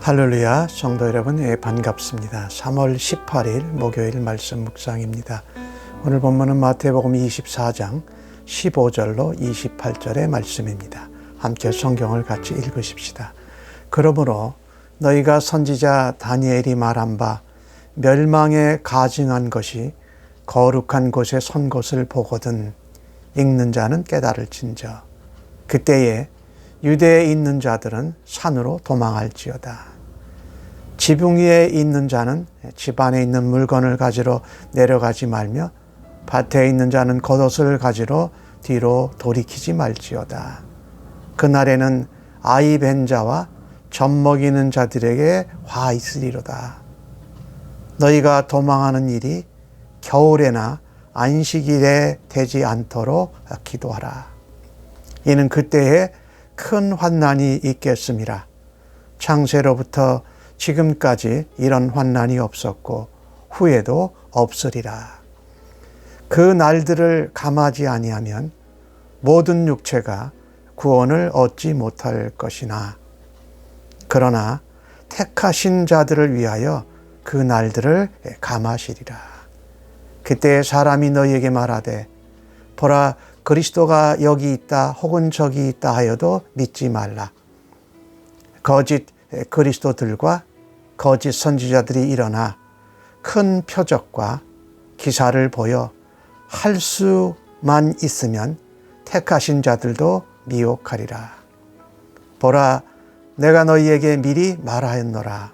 할렐루야, 성도 여러분, 반갑습니다. 3월 18일 목요일 말씀 묵상입니다. 오늘 본문은 마태복음 24장 15절로 28절의 말씀입니다. 함께 성경을 같이 읽으십시다. 그러므로 너희가 선지자 다니엘이 말한 바 멸망에 가증한 것이 거룩한 곳에 선 것을 보거든 읽는 자는 깨달을진저 그때에 유대에 있는 자들은 산으로 도망할지어다. 지붕 위에 있는 자는 집 안에 있는 물건을 가지러 내려가지 말며 밭에 있는 자는 겉옷을 가지러 뒤로 돌이키지 말지어다. 그날에는 아이 벤 자와 젖 먹이는 자들에게 화 있으리로다. 너희가 도망하는 일이 겨울에나 안식일에 되지 않도록 기도하라. 이는 그때에 큰 환난이 있겠음이라. 창세로부터 지금까지 이런 환난이 없었고 후에도 없으리라. 그 날들을 감하지 아니하면 모든 육체가 구원을 얻지 못할 것이나 그러나 택하신 자들을 위하여 그 날들을 감하시리라. 그때 사람이 너희에게 말하되 보라 그리스도가 여기 있다 혹은 저기 있다 하여도 믿지 말라. 거짓 그리스도들과 거짓 선지자들이 일어나 큰 표적과 기사를 보여 할 수만 있으면 택하신 자들도 미혹하리라. 보라 내가 너희에게 미리 말하였노라.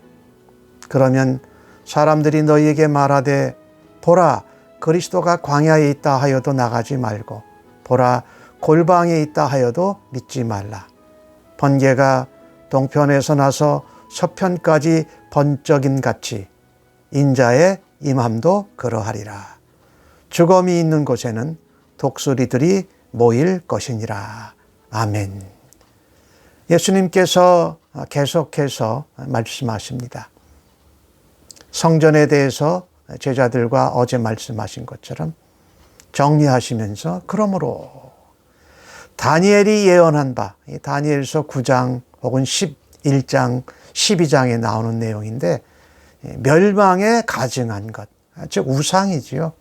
그러면 사람들이 너희에게 말하되 보라 그리스도가 광야에 있다 하여도 나가지 말고 보라 골방에 있다 하여도 믿지 말라. 번개가 동편에서 나서 서편까지 번쩍임 같이 인자의 임함도 그러하리라. 죽음이 있는 곳에는 독수리들이 모일 것이니라. 아멘. 예수님께서 계속해서 말씀하십니다. 성전에 대해서 제자들과 어제 말씀하신 것처럼 정리하시면서 그러므로 다니엘이 예언한 바 다니엘서 9장 혹은 11장 12장에 나오는 내용인데 멸망에 가증한 것, 즉 우상이지요.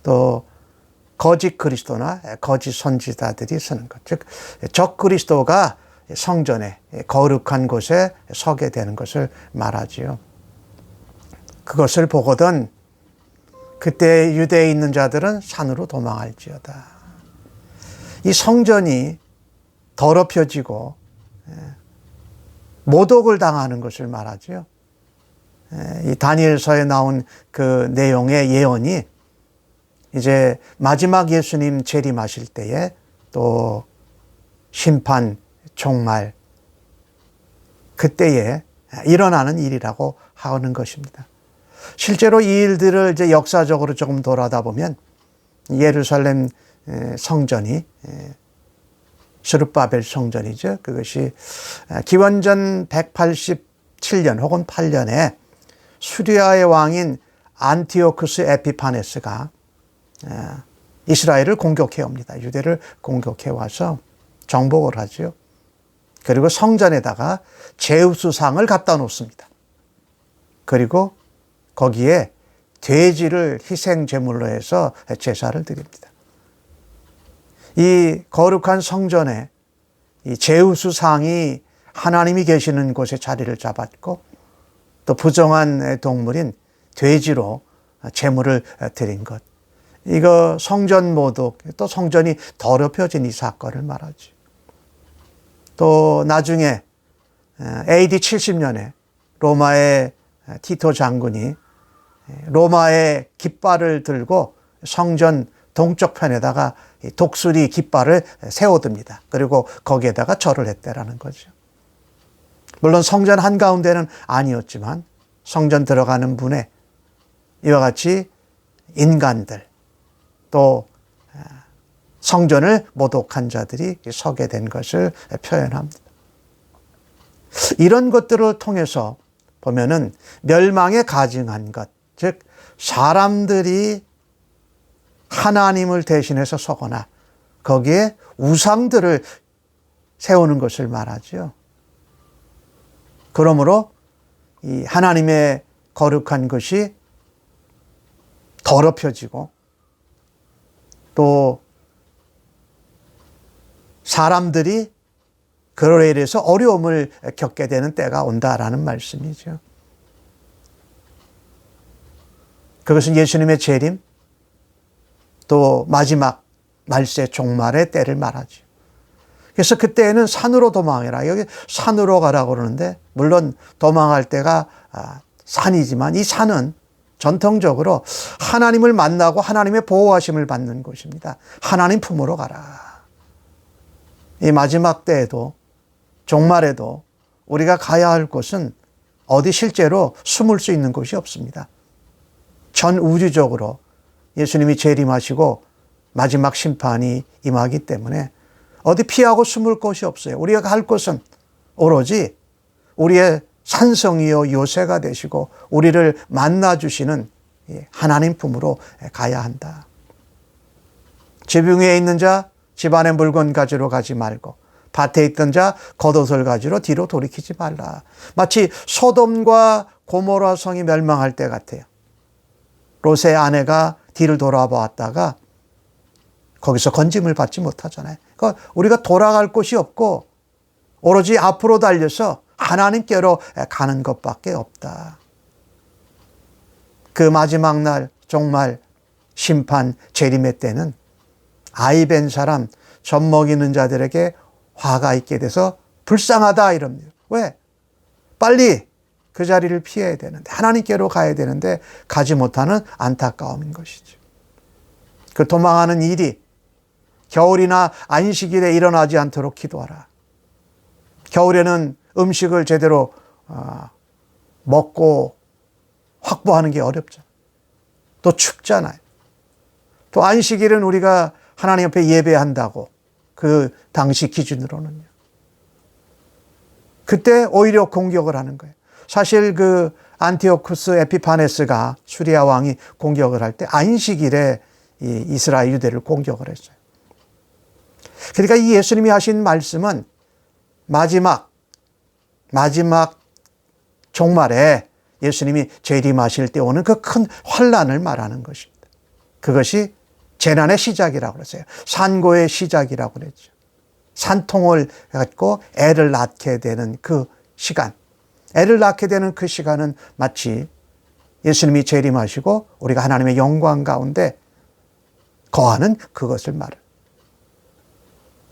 또 거짓 그리스도나 거짓 선지자들이 서는 것, 즉 적그리스도가 성전에 거룩한 곳에 서게 되는 것을 말하지요. 그것을 보거든 그때 유대에 있는 자들은 산으로 도망할지어다. 이 성전이 더럽혀지고 모독을 당하는 것을 말하죠. 이 다니엘서에 나온 그 내용의 예언이 이제 마지막 예수님 재림하실 때에 또 심판, 종말 그때에 일어나는 일이라고 하는 것입니다. 실제로 이 일들을 이제 역사적으로 조금 돌아다 보면 예루살렘 성전이 스룹바벨 성전이죠. 그것이 기원전 187년 혹은 8년에 수리아의 왕인 안티오쿠스 에피파네스가 이스라엘을 공격해 옵니다. 유대를 공격해 와서 정복을 하죠. 그리고 성전에다가 제우스상을 갖다 놓습니다. 그리고 거기에 돼지를 희생 제물로 해서 제사를 드립니다. 이 거룩한 성전에 이 제우스상이 하나님이 계시는 곳에 자리를 잡았고 또 부정한 동물인 돼지로 제물을 드린 것. 이거 성전 모독, 또 성전이 더럽혀진 이 사건을 말하지. 또 나중에 AD 70년에 로마의 티토 장군이 로마의 깃발을 들고 성전 동쪽 편에다가 독수리 깃발을 세워둡니다. 그리고 거기에다가 절을 했다라는 거죠. 물론 성전 한가운데는 아니었지만 성전 들어가는 문에 이와 같이 인간들 또 성전을 모독한 자들이 서게 된 것을 표현합니다. 이런 것들을 통해서 보면은 멸망에 가증한 것, 즉 사람들이 하나님을 대신해서 서거나 거기에 우상들을 세우는 것을 말하죠. 그러므로 이 하나님의 거룩한 것이 더럽혀지고 또 사람들이 그로 인해서 어려움을 겪게 되는 때가 온다라는 말씀이죠. 그것은 예수님의 재림 또 마지막 말세 종말의 때를 말하죠. 그래서 그때에는 산으로 도망해라. 여기 산으로 가라고 그러는데 물론 도망할 때가 산이지만 이 산은 전통적으로 하나님을 만나고 하나님의 보호하심을 받는 곳입니다. 하나님 품으로 가라. 이 마지막 때에도 종말에도 우리가 가야 할 곳은 어디 실제로 숨을 수 있는 곳이 없습니다. 전 우주적으로 예수님이 재림하시고 마지막 심판이 임하기 때문에 어디 피하고 숨을 곳이 없어요. 우리가 갈 곳은 오로지 우리의 산성이요 요새가 되시고 우리를 만나주시는 하나님 품으로 가야 한다. 지붕 위에 있는 자 집안에 물건 가지러 가지 말고 밭에 있던 자 겉옷을 가지러 뒤로 돌이키지 말라. 마치 소돔과 고모라 성이 멸망할 때 같아요. 롯의 아내가 뒤를 돌아보았다가 거기서 건짐을 받지 못하잖아요. 그러니까 우리가 돌아갈 곳이 없고 오로지 앞으로 달려서 하나님께로 가는 것밖에 없다. 그 마지막 날 정말 심판 재림의 때는 아이 뵌 사람 젖 먹이는 자들에게 화가 있게 돼서 불쌍하다 이럽니다. 왜? 빨리 그 자리를 피해야 되는데 하나님께로 가야 되는데 가지 못하는 안타까움인 것이죠. 그 도망하는 일이 겨울이나 안식일에 일어나지 않도록 기도하라. 겨울에는 음식을 제대로 먹고 확보하는 게 어렵잖아요. 또 춥잖아요. 또 안식일은 우리가 하나님 앞에 예배한다고 그 당시 기준으로는요. 그때 오히려 공격을 하는 거예요. 사실 그 안티오쿠스 에피파네스가 수리아 왕이 공격을 할 때 안식일에 이 이스라엘 유대를 공격을 했어요. 그러니까 이 예수님이 하신 말씀은 마지막 종말에 예수님이 재림하실 때 오는 그 큰 환난을 말하는 것입니다. 그것이 재난의 시작이라고 그랬어요. 산고의 시작이라고 그랬죠. 산통을 갖고 애를 낳게 되는 그 시간. 애를 낳게 되는 그 시간은 마치 예수님이 재림하시고 우리가 하나님의 영광 가운데 거하는 그것을 말해요.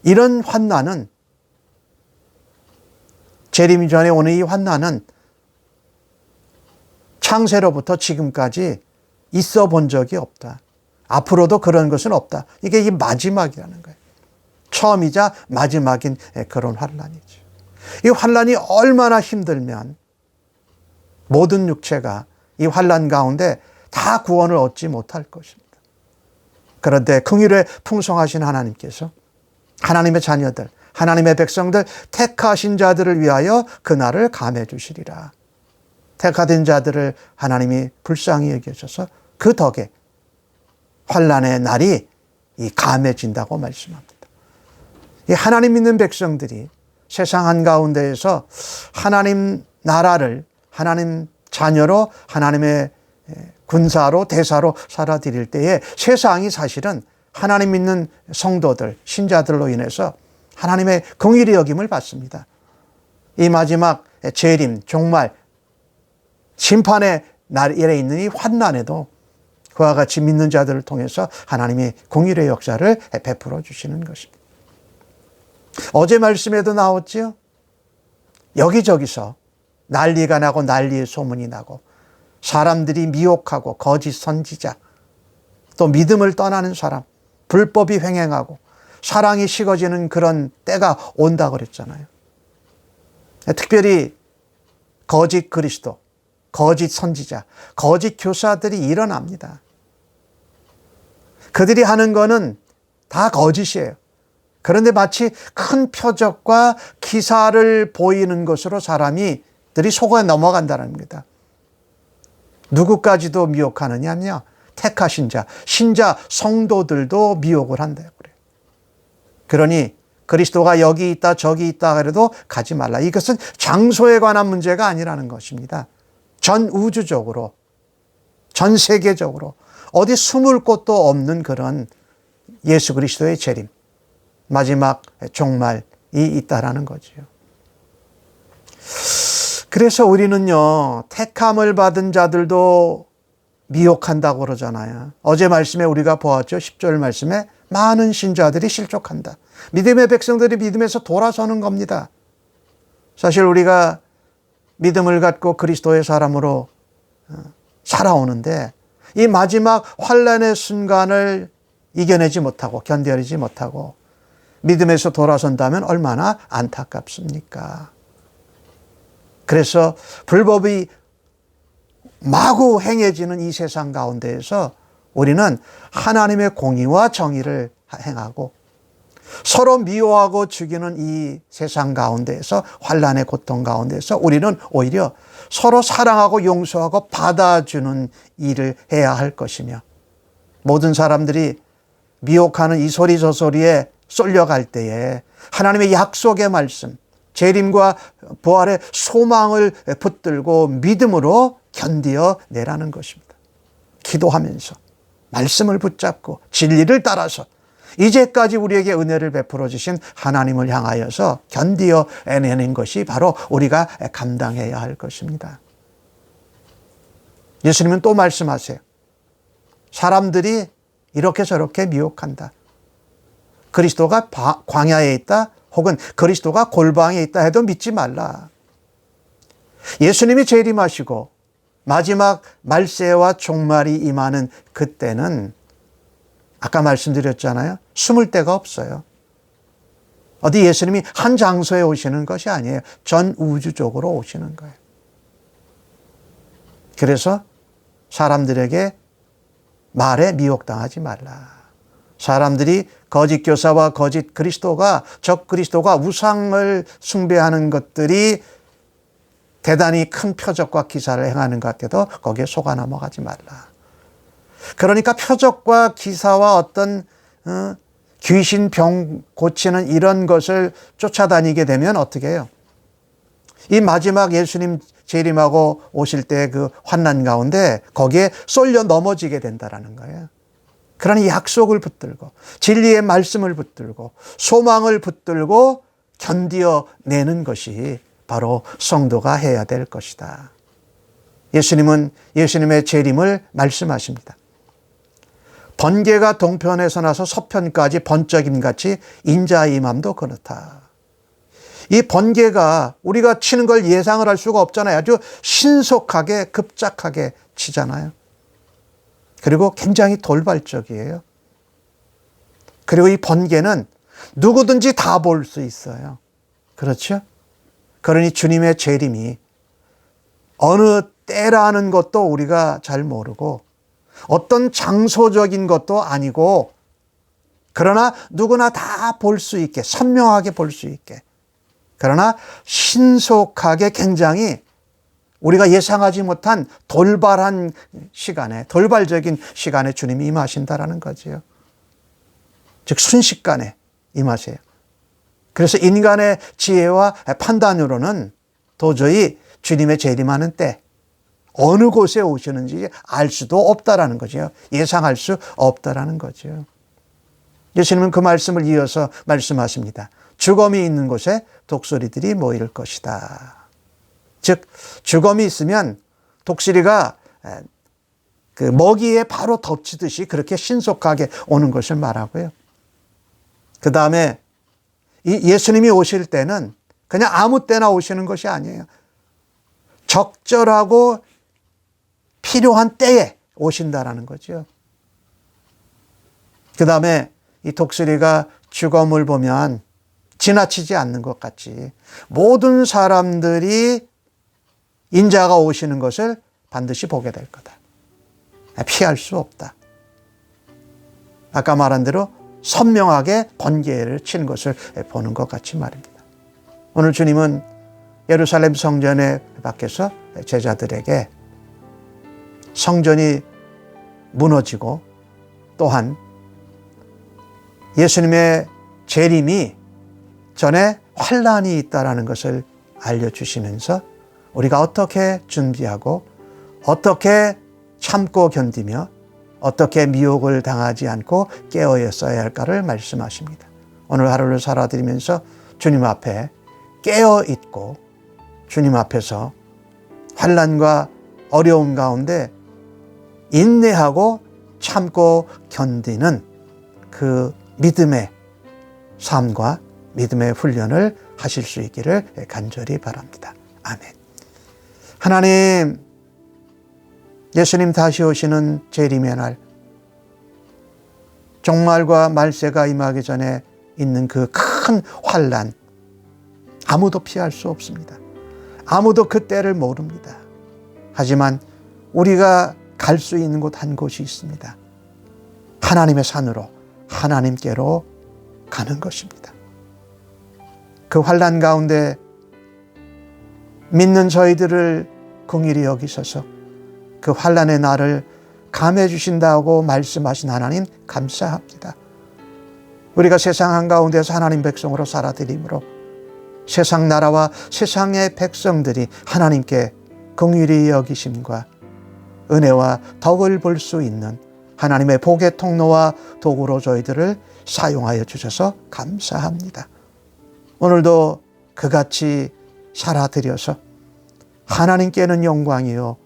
이런 환난은 재림 전에 오는 이 환난은 창세로부터 지금까지 있어 본 적이 없다. 앞으로도 그런 것은 없다. 이게 이 마지막이라는 거예요. 처음이자 마지막인 그런 환난이죠. 이 환난이 얼마나 힘들면 모든 육체가 이 환난 가운데 다 구원을 얻지 못할 것입니다. 그런데 긍휼에 풍성하신 하나님께서 하나님의 자녀들, 하나님의 백성들, 택하신 자들을 위하여 그날을 감해 주시리라. 택하된 자들을 하나님이 불쌍히 여기셔서 그 덕에 환난의 날이 이 감해진다고 말씀합니다. 이 하나님 믿는 백성들이 세상 한가운데에서 하나님 나라를 하나님 자녀로 하나님의 군사로 대사로 살아드릴 때에 세상이 사실은 하나님 믿는 성도들, 신자들로 인해서 하나님의 긍휼히 여김을 받습니다. 이 마지막 재림, 종말, 심판의 날에 있는 이 환난에도 그와 같이 믿는 자들을 통해서 하나님이 긍휼의 역사를 베풀어 주시는 것입니다. 어제 말씀에도 나왔죠. 여기저기서 난리가 나고 난리의 소문이 나고 사람들이 미혹하고 거짓 선지자 또 믿음을 떠나는 사람 불법이 횡행하고 사랑이 식어지는 그런 때가 온다고 그랬잖아요. 특별히 거짓 그리스도, 거짓 선지자, 거짓 교사들이 일어납니다. 그들이 하는 거는 다 거짓이에요. 그런데 마치 큰 표적과 기사를 보이는 것으로 사람들이 속아 넘어간다는 겁니다. 누구까지도 미혹하느냐면요. 택하신 자, 신자, 성도들도 미혹을 한다고 그래요. 그러니 그리스도가 여기 있다 저기 있다 그래도 가지 말라. 이것은 장소에 관한 문제가 아니라는 것입니다. 전 우주적으로, 전 세계적으로 어디 숨을 곳도 없는 그런 예수 그리스도의 재림, 마지막 종말이 있다라는 거지요. 그래서 우리는요, 택함을 받은 자들도 미혹한다고 그러잖아요. 어제 말씀에 우리가 보았죠. 10절 말씀에 많은 신자들이 실족한다. 믿음의 백성들이 믿음에서 돌아서는 겁니다. 사실 우리가 믿음을 갖고 그리스도의 사람으로 살아오는데 이 마지막 환난의 순간을 이겨내지 못하고 견뎌내지 못하고 믿음에서 돌아선다면 얼마나 안타깝습니까? 그래서 불법이 마구 행해지는 이 세상 가운데에서 우리는 하나님의 공의와 정의를 행하고 서로 미워하고 죽이는 이 세상 가운데에서 환난의 고통 가운데서 우리는 오히려 서로 사랑하고 용서하고 받아주는 일을 해야 할 것이며 모든 사람들이 미혹하는 이 소리 저 소리에 쏠려갈 때에 하나님의 약속의 말씀, 재림과 부활의 소망을 붙들고 믿음으로 견디어 내라는 것입니다. 기도하면서 말씀을 붙잡고 진리를 따라서 이제까지 우리에게 은혜를 베풀어 주신 하나님을 향하여서 견디어 내는 것이 바로 우리가 감당해야 할 것입니다. 예수님은 또 말씀하세요. 사람들이 이렇게 저렇게 미혹한다. 그리스도가 광야에 있다 혹은 그리스도가 골방에 있다 해도 믿지 말라. 예수님이 재림하시고 마지막 말세와 종말이 임하는 그때는 아까 말씀드렸잖아요. 숨을 데가 없어요. 어디 예수님이 한 장소에 오시는 것이 아니에요. 전 우주적으로 오시는 거예요. 그래서 사람들에게 말에 미혹당하지 말라. 사람들이 거짓 교사와 거짓 그리스도가 적 그리스도가 우상을 숭배하는 것들이 대단히 큰 표적과 기사를 행하는 것 같아도 거기에 속아 넘어가지 말라. 그러니까 표적과 기사와 어떤 귀신 병 고치는 이런 것을 쫓아다니게 되면 어떻게 해요? 이 마지막 예수님 재림하고 오실 때 그 환난 가운데 거기에 쏠려 넘어지게 된다라는 거예요. 그러니 약속을 붙들고 진리의 말씀을 붙들고 소망을 붙들고 견디어 내는 것이 바로 성도가 해야 될 것이다. 예수님은 예수님의 재림을 말씀하십니다. 번개가 동편에서 나서 서편까지 번쩍임같이 인자의 임함도 그렇다. 이 번개가 우리가 치는 걸 예상을 할 수가 없잖아요. 아주 신속하게 급작하게 치잖아요. 그리고 굉장히 돌발적이에요. 그리고 이 번개는 누구든지 다 볼 수 있어요. 그렇죠? 그러니 주님의 재림이 어느 때라는 것도 우리가 잘 모르고 어떤 장소적인 것도 아니고 그러나 누구나 다 볼 수 있게 선명하게 볼 수 있게 그러나 신속하게 굉장히 우리가 예상하지 못한 돌발한 시간에 돌발적인 시간에 주님이 임하신다라는 거지요. 즉 순식간에 임하세요. 그래서 인간의 지혜와 판단으로는 도저히 주님의 재림하는 때 어느 곳에 오시는지 알 수도 없다라는 거죠. 예상할 수 없다라는 거죠. 예수님은 그 말씀을 이어서 말씀하십니다. 죽음이 있는 곳에 독수리들이 모일 것이다. 즉 죽음이 있으면 독수리가 그 먹이에 바로 덮치듯이 그렇게 신속하게 오는 것을 말하고요. 그 다음에 이 예수님이 오실 때는 그냥 아무 때나 오시는 것이 아니에요. 적절하고 필요한 때에 오신다라는 거죠. 그 다음에 이 독수리가 죽음을 보면 지나치지 않는 것 같이 모든 사람들이 인자가 오시는 것을 반드시 보게 될 거다. 피할 수 없다. 아까 말한 대로 선명하게 번개를 친 것을 보는 것 같이 말입니다. 오늘 주님은 예루살렘 성전에 밖에서 제자들에게 성전이 무너지고 또한 예수님의 재림이 전에 환난이 있다라는 것을 알려주시면서 우리가 어떻게 준비하고 어떻게 참고 견디며 어떻게 미혹을 당하지 않고 깨어 있어야 할까를 말씀하십니다. 오늘 하루를 살아드리면서 주님 앞에 깨어 있고 주님 앞에서 환난과 어려움 가운데 인내하고 참고 견디는 그 믿음의 삶과 믿음의 훈련을 하실 수 있기를 간절히 바랍니다. 아멘. 하나님, 예수님 다시 오시는 재림의 날, 종말과 말세가 임하기 전에 있는 그 큰 환난, 아무도 피할 수 없습니다. 아무도 그 때를 모릅니다. 하지만 우리가 갈 수 있는 곳 한 곳이 있습니다. 하나님의 산으로, 하나님께로 가는 것입니다. 그 환난 가운데 믿는 저희들을 긍휼히 여기셔서 그 환난의 날을 감해 주신다고 말씀하신 하나님 감사합니다. 우리가 세상 한가운데서 하나님 백성으로 살아드림으로 세상 나라와 세상의 백성들이 하나님께 긍휼히 여기심과 은혜와 덕을 볼 수 있는 하나님의 복의 통로와 도구로 저희들을 사용하여 주셔서 감사합니다. 오늘도 그같이 살아드려서 하나님께는 영광이요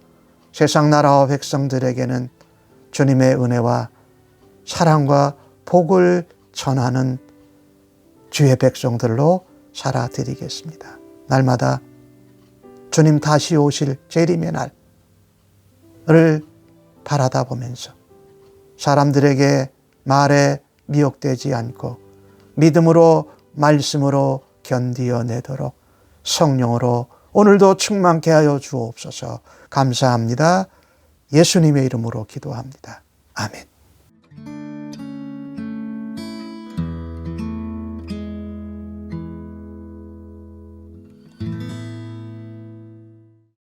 세상 나라와 백성들에게는 주님의 은혜와 사랑과 복을 전하는 주의 백성들로 살아드리겠습니다. 날마다 주님 다시 오실 재림의 날을 바라다 보면서 사람들에게 말에 미혹되지 않고 믿음으로 말씀으로 견디어내도록 성령으로 오늘도 충만케 하여 주옵소서. 감사합니다. 예수님의 이름으로 기도합니다. 아멘.